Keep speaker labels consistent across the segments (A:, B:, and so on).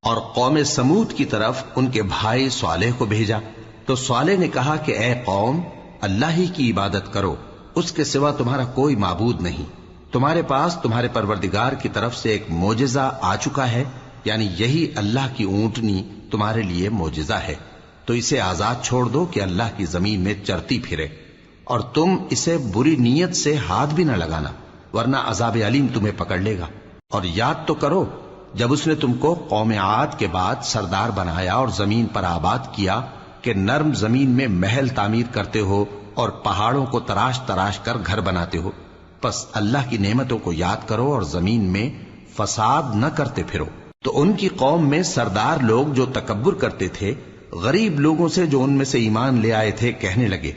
A: اور قوم سمود کی طرف ان کے بھائی صالح کو بھیجا تو صالح نے کہا کہ اے قوم، اللہ ہی کی عبادت کرو، اس کے سوا تمہارا کوئی معبود نہیں۔ تمہارے پاس تمہارے پروردگار کی طرف سے ایک معجزہ آ چکا ہے، یعنی یہی اللہ کی اونٹنی تمہارے لیے معجزہ ہے، تو اسے آزاد چھوڑ دو کہ اللہ کی زمین میں چرتی پھرے، اور تم اسے بری نیت سے ہاتھ بھی نہ لگانا، ورنہ عذاب علیم تمہیں پکڑ لے گا۔ اور یاد تو کرو جب اس نے تم کو قوم عاد کے بعد سردار بنایا اور زمین پر آباد کیا کہ نرم زمین میں محل تعمیر کرتے ہو اور پہاڑوں کو تراش تراش کر گھر بناتے ہو، پس اللہ کی نعمتوں کو یاد کرو اور زمین میں فساد نہ کرتے پھرو۔ تو ان کی قوم میں سردار لوگ جو تکبر کرتے تھے، غریب لوگوں سے جو ان میں سے ایمان لے آئے تھے کہنے لگے،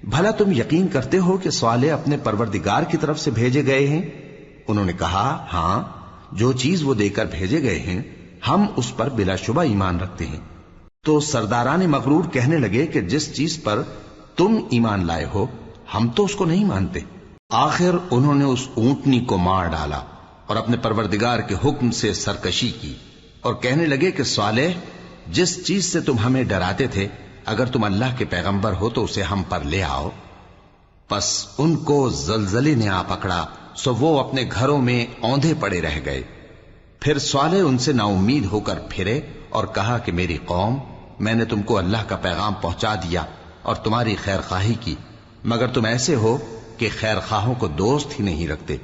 A: بھلا تم یقین کرتے ہو کہ صالح اپنے پروردگار کی طرف سے بھیجے گئے ہیں؟ انہوں نے کہا، ہاں، جو چیز وہ دے کر بھیجے گئے ہیں ہم اس پر بلا شبہ ایمان رکھتے ہیں۔ تو سرداران مغرور کہنے لگے کہ جس چیز پر تم ایمان لائے ہو ہم تو اس کو نہیں مانتے۔ آخر انہوں نے اس اونٹنی کو مار ڈالا اور اپنے پروردگار کے حکم سے سرکشی کی، اور کہنے لگے کہ صالح، جس چیز سے تم ہمیں ڈراتے تھے، اگر تم اللہ کے پیغمبر ہو تو اسے ہم پر لے آؤ۔ پس ان کو زلزلے نے آ پکڑا، سو وہ اپنے گھروں میں اوندھے پڑے رہ گئے۔ پھر صالح ان سے نا امید ہو کر پھرے اور کہا کہ میری قوم، میں نے تم کو اللہ کا پیغام پہنچا دیا اور تمہاری خیر خواہی کی، مگر تم ایسے ہو کہ خیر خواہوں کو دوست ہی نہیں رکھتے۔